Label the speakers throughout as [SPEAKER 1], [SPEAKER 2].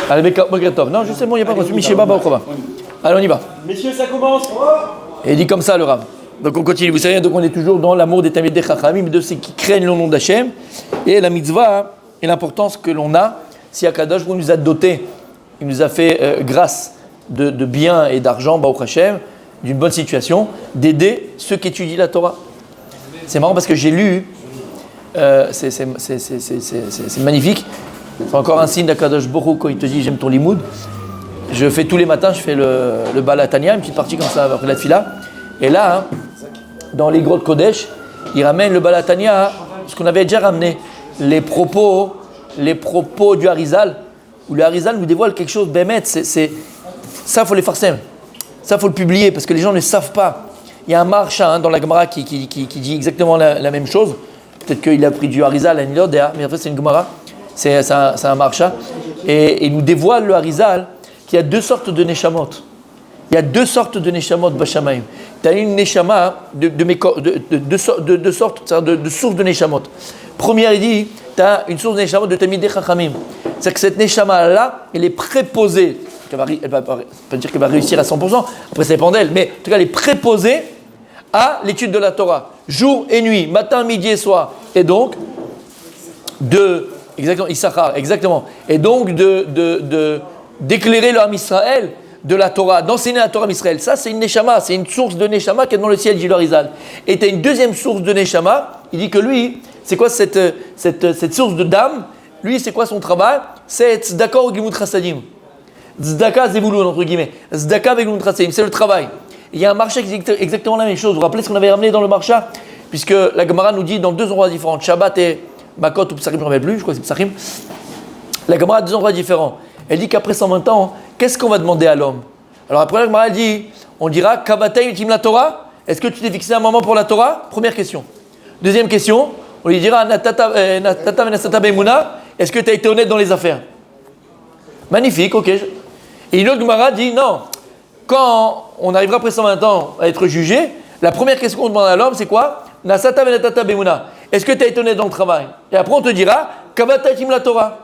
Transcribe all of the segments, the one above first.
[SPEAKER 1] Allez, Boker Tov. Non, justement, il n'y a pas de Michel Baba au Allez, on y va.
[SPEAKER 2] Messieurs, ça commence.
[SPEAKER 1] Et il dit comme ça le Rav. Donc on continue. Vous savez, donc on est toujours dans l'amour des Talmidei Chachamim, de ceux qui craignent le nom d'Hachem, et la mitzvah et l'importance que l'on a. Si Akadosh Baruch Hu nous a dotés, il nous a fait grâce de biens et d'argent, Baruch Hashem, d'une bonne situation, d'aider ceux qui étudient la Torah. C'est marrant parce que j'ai lu, c'est magnifique. C'est encore un signe d'Akadosh Baruch Hu quand il te dit j'aime ton limoud. Je fais tous les matins, je fais le Balatania, une petite partie comme ça après la tfila. Et là, hein, dans les grottes Kodesh, il ramène le Balatania, ce qu'on avait déjà ramené, les propos du Harizal, où le Harizal nous dévoile quelque chose, Bémet, ça, il faut les farcer. Ça, il faut le publier, parce que les gens ne savent pas. Il y a un marcha hein, dans la Gemara qui dit exactement la même chose. Peut-être qu'il a pris du Harizal à Nilodéa, mais en fait, c'est une Gemara. C'est un marcha. Et il nous dévoile le Harizal qu'il y a deux sortes de Neshamot. Il y a deux sortes de Neshamot Bashamaim. Tu as une Neshama de sortes de sources de Neshamot. Première, il dit, tu as une source de Neshamot de Talmidei Chachamim. C'est que cette Neshama-là, elle est préposée. Elle ne va pas dire qu'elle va réussir à 100%, après ça dépend d'elle, mais en tout cas, elle est préposée à l'étude de la Torah, jour et nuit, matin, midi et soir. Et donc, exactement, Issachar, exactement. Et donc, d'éclairer le Ham Israël de la Torah, d'enseigner la Torah à Israël. Ça, c'est une Neshama, c'est une source de Neshama qui est dans le ciel, dit le Harizal. Et tu as une deuxième source de Neshama, il dit que lui, c'est quoi cette source de dame? Lui, c'est quoi son travail? C'est Tzedaka ou Gimut Chassadim. Tzedaka Zevulun, entre guillemets. Tzedaka avec Gimut Chassadim, c'est le travail. Il y a un marché qui dit exactement la même chose. Vous vous rappelez ce qu'on avait ramené dans le marché? Puisque la Gemara nous dit dans deux endroits différents, Shabbat et Makot ou Psachim, je ne me rappelle plus, je crois que c'est Psachim. La Gemara a deux endroits différents. Elle dit qu'après 120 ans, qu'est-ce qu'on va demander à l'homme? Alors après la Gemara, elle dit, on dira, Kabatei utim la Torah? Est-ce que tu t'es fixé un moment pour la Torah? Première question. Deuxième question, on lui dira, Natata venasata be'emuna, est-ce que tu as été honnête dans les affaires? Magnifique, ok. Et une autre Gemara dit, non, quand on arrivera après 120 ans à être jugé, la première question qu'on demande à l'homme, c'est quoi? Nasata venatata be'emuna. Est-ce que tu as été honnête dans le travail? Et après on te dira, Kabatei utim la Torah.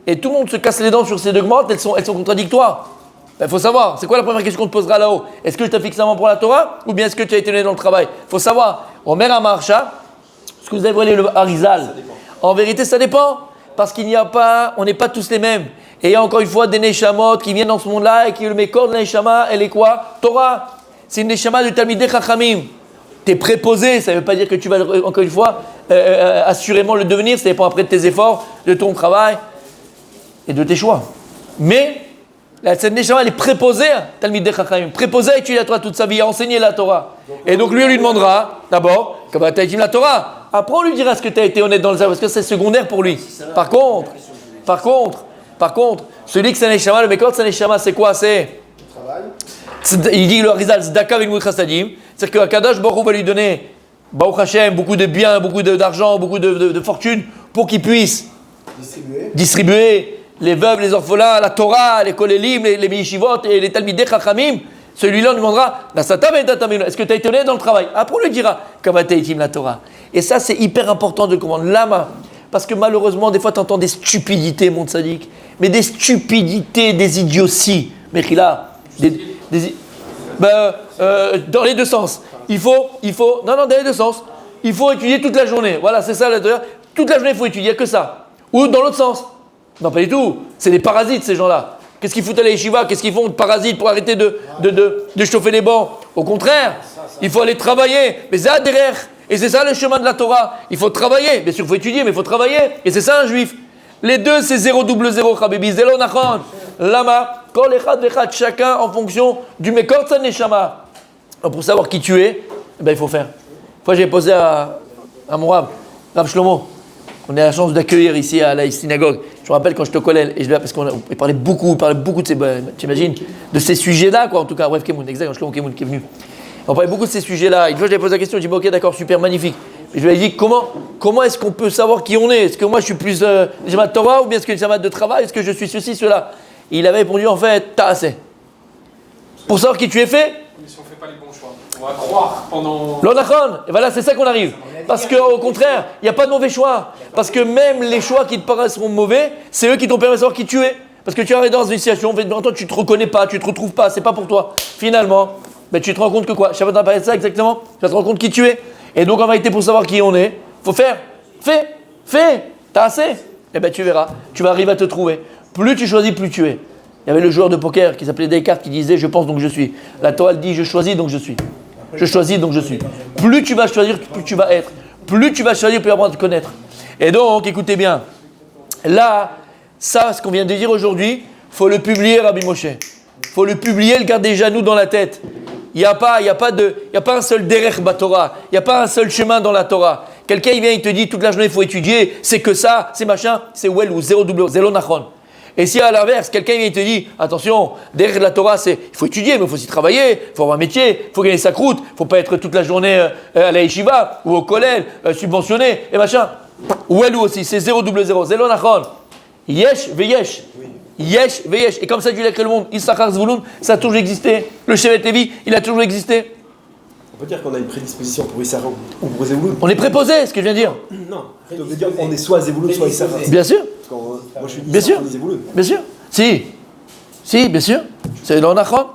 [SPEAKER 1] Et tout le monde se casse les dents sur ces deux Gemara, elles sont contradictoires. Il faut savoir, c'est quoi la première question qu'on te posera là-haut? Est-ce que tu as fixé un moment pour la Torah ou bien est-ce que tu as été honnête dans le travail? Il faut savoir, Omer Amarcha, ce que vous avez volé le Harizal, en vérité ça dépend, parce qu'il n'y a pas, on n'est pas tous les mêmes. Et il y a encore une fois des Neshamot qui viennent dans ce monde-là et qui le mécor de la Neshama, elle est quoi? Torah. C'est une Neshama de Talmidei Chachamim. Tu es préposé, ça ne veut pas dire que tu vas encore une fois assurément le devenir, ça dépend après de tes efforts, de ton travail et de tes choix. Mais cette Neshama, elle est préposée à Talmidei Chachamim, préposée à étudier la Torah toute sa vie, à enseigner la Torah. Et donc lui, on lui demandera d'abord, comment tu as étudié la Torah? Après, on lui dira ce que tu as été honnête dans le savoir, parce que c'est secondaire pour lui. Par contre, celui que c'est Neshama, le Mekot, c'est Neshama, c'est quoi? C'est il dit le Harizal, Tzedaka avec Gimut Chassadim, c'est-à-dire que Akadosh Baruch Hu va lui donner, Baruch Hashem, beaucoup de biens, beaucoup d'argent, beaucoup de fortune, pour qu'il puisse distribuer les veuves, les orphelins, la Torah, les kolélim, les yeshivot et les talmidei chachamim. Celui-là on demandera, est-ce que tu as été honnête dans le travail? Après on lui dira, Kavateitim la Torah. Et ça c'est hyper important de comprendre. Lama, parce que malheureusement des fois tu entends des stupidités, mon tzaddik, mais des stupidités, des idioties. Mais qu'il a dans les deux sens. Il faut, non, dans les deux sens. Il faut étudier toute la journée. Voilà, c'est ça. Toute la journée, il faut étudier, que ça. Ou dans l'autre sens. Non, pas du tout. C'est des parasites, ces gens-là. Qu'est-ce qu'ils foutent à la yeshiva? Qu'est-ce qu'ils font de parasites pour arrêter de chauffer les bancs? Au contraire, il faut aller travailler. Mais c'est derrière. Et c'est ça le chemin de la Torah. Il faut travailler. Bien sûr, il faut étudier, mais il faut travailler. Et c'est ça un juif. Les deux, c'est 0 double 0, Chabibi. Zélo nachon. Lama. Kol echad vechad, chacun en fonction du mekor tzad neshama. Pour savoir qui tu es, il faut faire. Une fois, j'ai posé à mon Rav Shlomo. On a la chance d'accueillir ici à la synagogue. Je me rappelle quand je te collais, et parce qu'on parlait beaucoup de ces, t'imagines, de ces sujets-là, quoi. En tout cas, bref, Kemoun, exact, Shlomo Kemoun qui est venu. On parlait beaucoup de ces sujets-là. Une fois, je lui ai posé la question, je dis, ok, d'accord, super, magnifique. Et je lui ai dit, comment est-ce qu'on peut savoir qui on est? Est-ce que moi, je suis plus Neshama de Torah ou bien est-ce que Neshama de travail? Est-ce que je suis ceci, cela? Et il avait répondu, en fait, t'as assez. Pour savoir qui tu es fait.
[SPEAKER 3] Mais si on ne fait pas les bons choix, on va croire pendant.
[SPEAKER 1] L'onachon, et voilà, c'est ça qu'on arrive. Parce qu'au contraire, il n'y a pas de mauvais choix. Parce que même les choix qui te paraîtront mauvais, c'est eux qui t'ont permis de savoir qui tu es. Parce que tu arrives dans une situation, toi tu te reconnais pas, tu te retrouves pas, c'est pas pour toi. Finalement, tu te rends compte que quoi? Shabbat t'a parlé de ça exactement. Tu te rends compte qui tu es. Et donc en vérité, pour savoir qui on est, faut faire. Fais. T'as assez? Tu verras. Tu vas arriver à te trouver. Plus tu choisis, plus tu es. Il y avait le joueur de poker qui s'appelait Descartes qui disait je pense donc je suis. La Torah dit je choisis donc je suis. Je choisis donc je suis. Plus tu vas choisir, plus tu vas être. Plus tu vas choisir, plus tu vas apprendre à te connaître. Et donc, écoutez bien. Là, ça, ce qu'on vient de dire aujourd'hui, faut le publier, Rabbi Moshe. Faut le publier, le garder déjà nous dans la tête. Il n'y a pas un seul derech batorah. Il n'y a pas un seul chemin dans la Torah. Quelqu'un il vient, il te dit toute la journée il faut étudier, c'est que ça, c'est machin, c'est well ou zéro double, zéro nachon. Et si à l'inverse, quelqu'un vient et te dit attention, derrière la Torah, c'est il faut étudier, mais il faut aussi travailler, il faut avoir un métier, il faut gagner sa croûte, il ne faut pas être toute la journée à la yeshiva ou au kollel, subventionné et machin. Well ou aussi, c'est zéro double zéro, zéro nachon. Yesh veyesh. Yesh veyesh. Et comme ça, Dieu a créé le monde. Issachar Zvouloun, ça a toujours existé. Le Shevet Lévi, il a toujours existé.
[SPEAKER 2] On peut dire qu'on a une prédisposition pour Issachar ou pour Zvouloun.
[SPEAKER 1] On est préposé, ce que je viens de dire.
[SPEAKER 2] Non, on veut dire qu'on est soit Zvouloun, soit Issachar.
[SPEAKER 1] Bien sûr.
[SPEAKER 2] Moi, je suis
[SPEAKER 1] Bien sûr.
[SPEAKER 2] Zvouloun.
[SPEAKER 1] Bien sûr. Si, bien sûr. C'est l'onachon.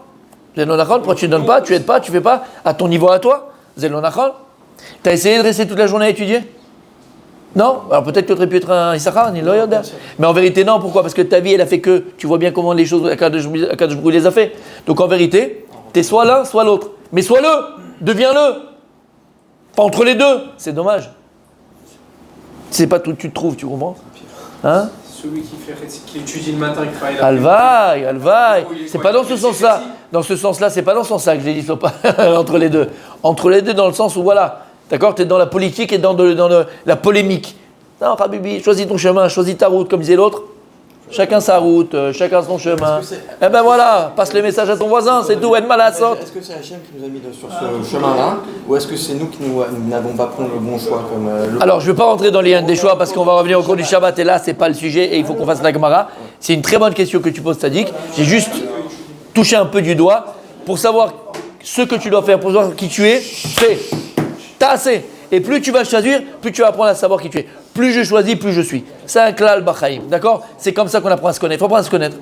[SPEAKER 1] C'est l'onachon. Pourquoi tu ne donnes pas, tu n'aides pas, tu ne fais pas à ton niveau à toi? C'est l'onachon. Tu as essayé de rester toute la journée à étudier? Non? Alors peut-être que tu aurais pu être un Issachar, ni Loyoda. Mais en vérité, non. Pourquoi? Parce que ta vie, elle a fait que tu vois bien comment les choses, Akadosh Baruch les a fait. Donc en vérité, tu es soit l'un, soit l'autre. Mais sois-le, deviens-le. Pas entre les deux. C'est dommage. C'est pas tout tu te trouves, tu comprends? Hein?
[SPEAKER 3] Celui qui étudie le matin et qui travaille la
[SPEAKER 1] Alvaï. C'est pas dans ce sens-là. Dans ce sens-là, c'est pas dans ce sens-là que je l'ai dit, pas entre les deux. Entre les deux, dans le sens où voilà. D'accord, tu es dans la politique et dans la polémique. Non, Habibi, choisis ton chemin, choisis ta route, comme disait l'autre. Chacun sa route, chacun son chemin. Eh ben voilà, passe le message à ton voisin, c'est tout, aide mal à la sorte.
[SPEAKER 4] Est-ce que c'est Hachem qui nous a mis sur ce chemin-là, ou est-ce que c'est nous qui n'avons pas pris le bon choix comme
[SPEAKER 1] Alors, je ne veux pas rentrer dans les liens des choix parce qu'on va revenir au cours du Shabbat et là, c'est pas le sujet et il faut qu'on fasse la Gemara. C'est une très bonne question que tu poses, Tzadik. J'ai juste touché un peu du doigt pour savoir ce que tu dois faire, pour savoir qui tu es, fais. T'as assez. Et plus tu vas choisir, plus tu vas apprendre à savoir qui tu es. Plus je choisis, plus je suis. C'est un klal b'chaim, d'accord? C'est comme ça qu'on apprend à se connaître. Il faut apprendre à se connaître.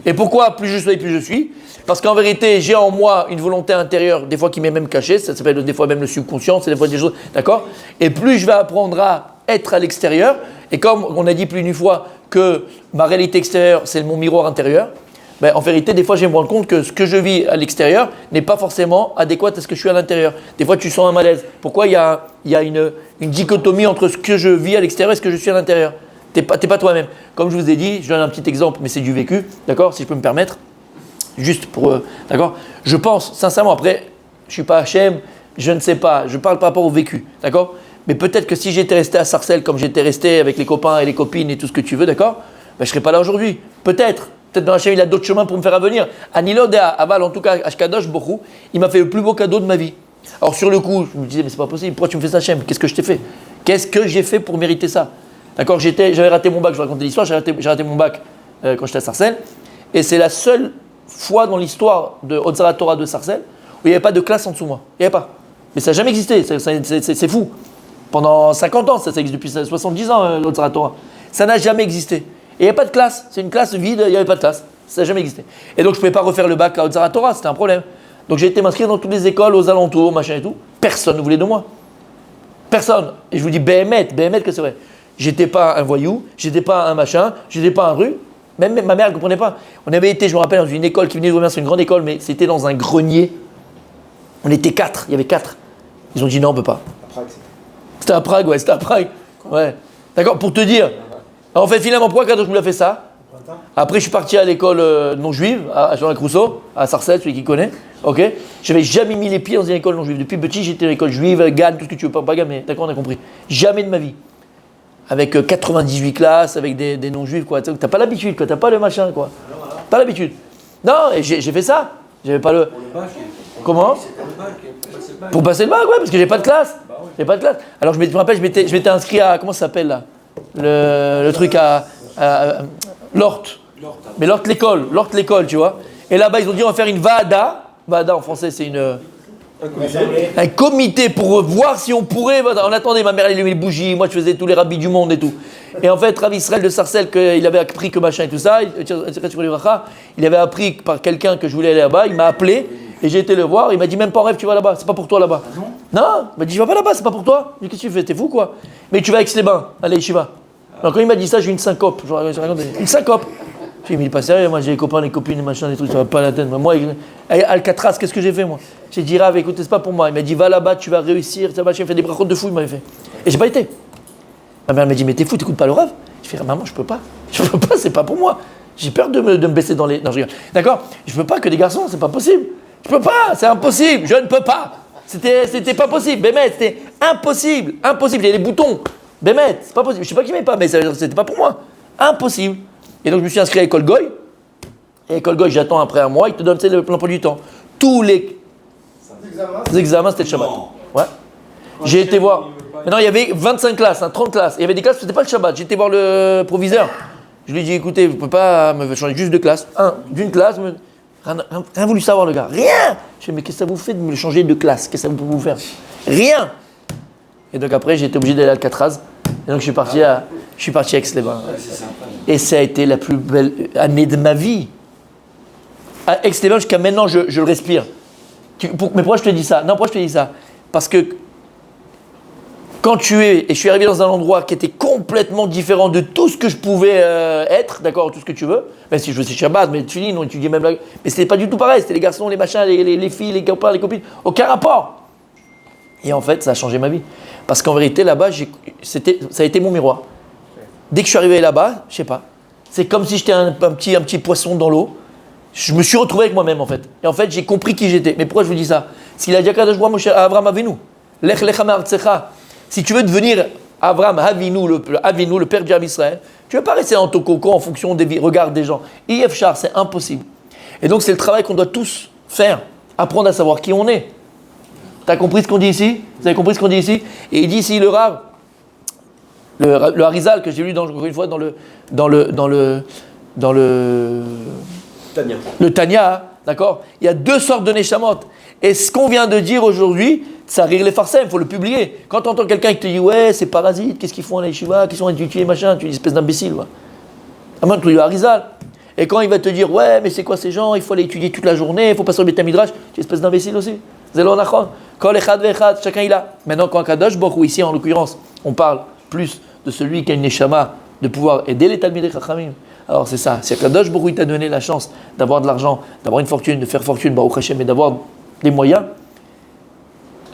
[SPEAKER 1] Et pourquoi plus je choisis, plus je suis? Parce qu'en vérité, j'ai en moi une volonté intérieure, des fois qui m'est même cachée, ça s'appelle des fois même le subconscient, c'est des fois des choses, d'accord? Et plus je vais apprendre à être à l'extérieur, et comme on a dit plus d'une fois que ma réalité extérieure, c'est mon miroir intérieur, ben, en vérité, des fois, je me rends compte que ce que je vis à l'extérieur n'est pas forcément adéquat à ce que je suis à l'intérieur. Des fois, tu sens un malaise. Pourquoi il y a une dichotomie entre ce que je vis à l'extérieur et ce que je suis à l'intérieur? T'es pas toi-même. Comme je vous ai dit, je donne un petit exemple, mais c'est du vécu, d'accord, si je peux me permettre. Juste pour, d'accord. Je pense, sincèrement, après, je suis pas Hachem, je ne sais pas, je parle par rapport au vécu, d'accord. Mais peut-être que si j'étais resté à Sarcelles comme j'étais resté avec les copains et les copines et tout ce que tu veux, d'accord, ben, je serais pas là aujourd'hui. Peut-être dans Hachem, il a d'autres chemins pour me faire venir. Anilod et Aval, en tout cas, Ashkadosh Borou, il m'a fait le plus beau cadeau de ma vie. Alors sur le coup, je me disais, mais c'est pas possible, pourquoi tu me fais ça, Hachem? Qu'est-ce que je t'ai fait? Qu'est-ce que j'ai fait pour mériter ça? D'accord, j'avais raté mon bac, je vais raconter l'histoire, j'ai raté mon bac quand j'étais à Sarcelles. Et c'est la seule fois dans l'histoire de Hotzara Torah de Sarcelles où il n'y avait pas de classe en dessous de moi. Il n'y avait pas. Mais ça n'a jamais existé, c'est fou. Pendant 50 ans, ça existe depuis 70 ans, Hotzara Torah. Ça n'a jamais existé. Et il n'y a pas de classe, c'est une classe vide, il n'y avait pas de classe, ça n'a jamais existé. Et donc je ne pouvais pas refaire le bac à Hotzara Torah, c'était un problème. Donc j'ai été m'inscrire dans toutes les écoles aux alentours, machin et tout. Personne ne voulait de moi. Personne. Et je vous dis, Béhémet que c'est vrai. J'étais pas un voyou, j'étais pas un machin, j'étais pas un rue. Même ma mère ne comprenait pas. On avait été, je me rappelle, dans une école qui venait d'ouvrir, c'est une grande école, mais c'était dans un grenier. On était 4, il y avait 4. Ils ont dit non, on ne peut pas. C'était à Prague, ouais, c'était à Prague. Ouais. D'accord, pour te dire. En fait, finalement, pourquoi Kadosh me l'a fait ça? Après, je suis parti à l'école non juive, à Jean-Jacques Rousseau, à Sarcelles, celui qui connaît. Ok. J'avais jamais mis les pieds dans une école non juive. Depuis petit, j'étais à l'école juive, Gannes, tout ce que tu veux, pas Gannes, mais d'accord, on a compris. Jamais de ma vie. Avec 98 classes, avec des non-juifs, quoi. T'as pas l'habitude, quoi. T'as pas le machin, quoi. Pas l'habitude. Non, et j'ai fait ça. J'avais pas le. Comment? Pour passer le bac, ouais, parce que j'ai pas de classe. J'ai pas de classe. Alors je me rappelle, je m'étais inscrit à, comment ça s'appelle là? Le truc à l'Hort. Mais l'Hort l'école, tu vois. Et là-bas, ils ont dit on va faire une Vada. Vada en français, c'est une Un comité pour voir si on pourrait. On attendait, ma mère elle allumait les bougies, moi je faisais tous les rabbis du monde et tout. Et en fait, Rav Israël de Sarcelles, il avait appris que machin et tout ça, il avait appris par quelqu'un que je voulais aller là-bas, il m'a appelé et j'ai été le voir, il m'a dit même pas en rêve tu vas là-bas, c'est pas pour toi là-bas. Non, il m'a dit je vais pas là-bas, c'est pas pour toi. J'ai dit qu'est-ce que tu fais, t'es fou quoi? Mais tu vas à Aix-les-Bains, allez, Yeshiva. Alors quand il m'a dit ça, j'ai eu une syncope. Une syncope. J'ai dit, mais il est pas sérieux, moi j'ai des copains, des copines, des machins, des trucs, ça va pas la tête. Moi, Alcatraz, qu'est-ce que j'ai fait moi? J'ai dit, Rav, écoute, c'est pas pour moi. Il m'a dit, va là-bas, tu vas réussir, ça va, j'ai fait des brachot de fou, il m'avait fait. Et j'ai pas été. Ma mère m'a dit, mais t'es fou, t'écoutes pas le Rav? Je fais, maman, je peux pas, c'est pas pour moi. J'ai peur de me baisser dans les. Non, je rigole. D'accord? Je peux pas que des garçons, c'est pas possible. Je peux pas, c'est impossible, je ne peux pas. C'était pas possible, Bémet, c'était impossible, impossible. Il y a des boutons, Bémet, c'est pas possible. Je sais pas qui m'aimait pas, mais c'était pas pour moi. Impossible. Et donc je me suis inscrit à l'école Goy. Et l'école Goy, j'attends après un mois, ils te donnent l'emploi du temps. Tous les examens, c'était le Shabbat. Ouais. J'ai été voir. Maintenant, il y avait 25 classes, 30 classes. Il y avait des classes où c'était pas le Shabbat. J'ai été voir le proviseur. Je lui ai dit, écoutez, vous ne pouvez pas me changer juste de classe. D'une classe, rien voulu savoir le gars. Rien. Je lui ai dit, mais qu'est-ce que ça vous fait de me changer de classe? Qu'est-ce que ça peut vous faire? Rien. Et donc après, j'ai été obligé d'aller à Alcatraz. Et donc je suis parti à Aix-les-Bains. Et ça a été la plus belle année de ma vie. À Aix-les-Bains, jusqu'à maintenant, je le respire. Mais pourquoi je te dis ça? Non, pourquoi je te dis ça? Parce que quand et je suis arrivé dans un endroit qui était complètement différent de tout ce que je pouvais être, d'accord, tout ce que tu veux, même si je faisais Shabbat, mais tu dis, on étudiait même mais c'était pas du tout pareil, c'était les garçons, les machins, les filles, les copains, les copines, aucun rapport. Et en fait, ça a changé ma vie. Parce qu'en vérité, là-bas, ça a été mon miroir. Dès que je suis arrivé là-bas, je sais pas, c'est comme si j'étais un petit poisson dans l'eau. Je me suis retrouvé avec moi-même, en fait. Et en fait, j'ai compris qui j'étais. Mais pourquoi je vous dis ça? S'il a dit à Abraham Avinu, Lech lecha me'artzecha. Si tu veux devenir Abraham Avinu, le père du Israël, tu ne vas pas rester dans ton cocon en fonction des regards des gens. Yefchar, c'est impossible. Et donc, c'est le travail qu'on doit tous faire. Apprendre à savoir qui on est. Tu as compris ce qu'on dit ici? Vous avez compris ce qu'on dit ici? Et il dit ici, le Rav, le Harizal que j'ai lu encore une fois dans le
[SPEAKER 2] Tania.
[SPEAKER 1] Le Tania, d'accord? Il y a deux sortes de Neshamot. Et ce qu'on vient de dire aujourd'hui, ça rire les farcem, il faut le publier. Quand tu entends quelqu'un qui te dit, ouais, c'est parasite, qu'est-ce qu'ils font à la yeshiva, qu'ils sont étudiés, machin, tu es une espèce d'imbécile. Ouais. À moins que tu lui Harizal. Et quand il va te dire, ouais, mais c'est quoi ces gens, il faut aller étudier toute la journée, il faut pas sur le Beth Midrash, tu es une espèce d'imbécile aussi. Zelo nachon. Kol echad ve'echad, chacun il a. Maintenant, quand Kadosh Baruch Hu, ici en l'occurrence, on parle plus de celui qui a une neshama, de pouvoir aider les Talmidei Chachamim. Alors c'est ça, c'est Kadosh Baruch Hu t'a donné la chance d'avoir de l'argent, d'avoir une fortune, de faire fortune, Baruch Hashem, et d'avoir des moyens.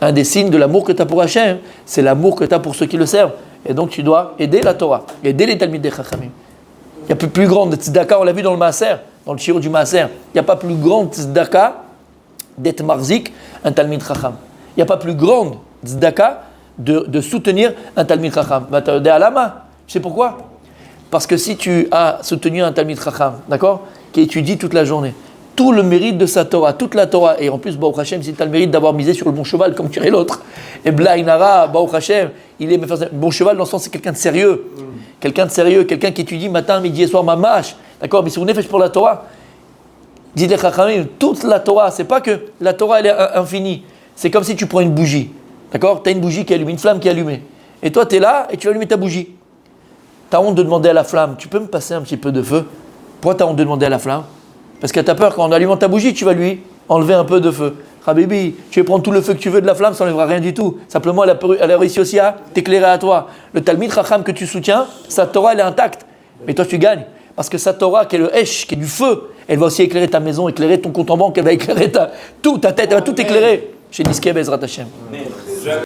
[SPEAKER 1] Un des signes de l'amour que tu as pour Hashem, c'est l'amour que tu as pour ceux qui le servent. Et donc tu dois aider la Torah, aider les Talmidei Chachamim. Il n'y a plus grande tzedaka, on l'a vu dans le Maaser, dans le Shiro du Maaser. Il n'y a pas plus grande tzedaka d'être marzik un Talmid Chacham. Il n'y a pas plus grande tzedaka de soutenir un Talmid Chacham. Tu sais pourquoi? Parce que si tu as soutenu un Talmid Chacham, d'accord, qui étudie toute la journée, tout le mérite de sa Torah, toute la Torah, et en plus, Baruch Hashem, si tu as le mérite d'avoir misé sur le bon cheval, comme tu es l'autre, et Blainara, Baruch Hashem, il est bon cheval dans le sens c'est quelqu'un de sérieux. Quelqu'un de sérieux, quelqu'un qui étudie matin, midi et soir, mamash, d'accord, mais si on est fait pour la Torah, dit les Chachamim, toute la Torah, c'est pas que la Torah elle est infinie, c'est comme si tu prends une bougie, d'accord, tu as une bougie qui allume, une flamme qui est allumée, et toi tu es là et tu vas allumer ta bougie. Tu as honte de demander à la flamme, tu peux me passer un petit peu de feu? Pourquoi tu as honte de demander à la flamme? Parce que tu as peur qu'en allumant ta bougie, tu vas lui enlever un peu de feu. Habibi, tu vas prendre tout le feu que tu veux de la flamme, ça n'enlèvera rien du tout. Simplement, elle a réussi aussi à t'éclairer à toi. Le Talmid Chacham que tu soutiens, sa Torah, elle est intacte. Mais toi, tu gagnes. Parce que sa Torah, qui est le Hesh, qui est du feu, elle va aussi éclairer ta maison, éclairer ton compte en banque, elle va éclairer toute ta tête, elle va tout éclairer. Chez Niskeh Bezrat Hashem.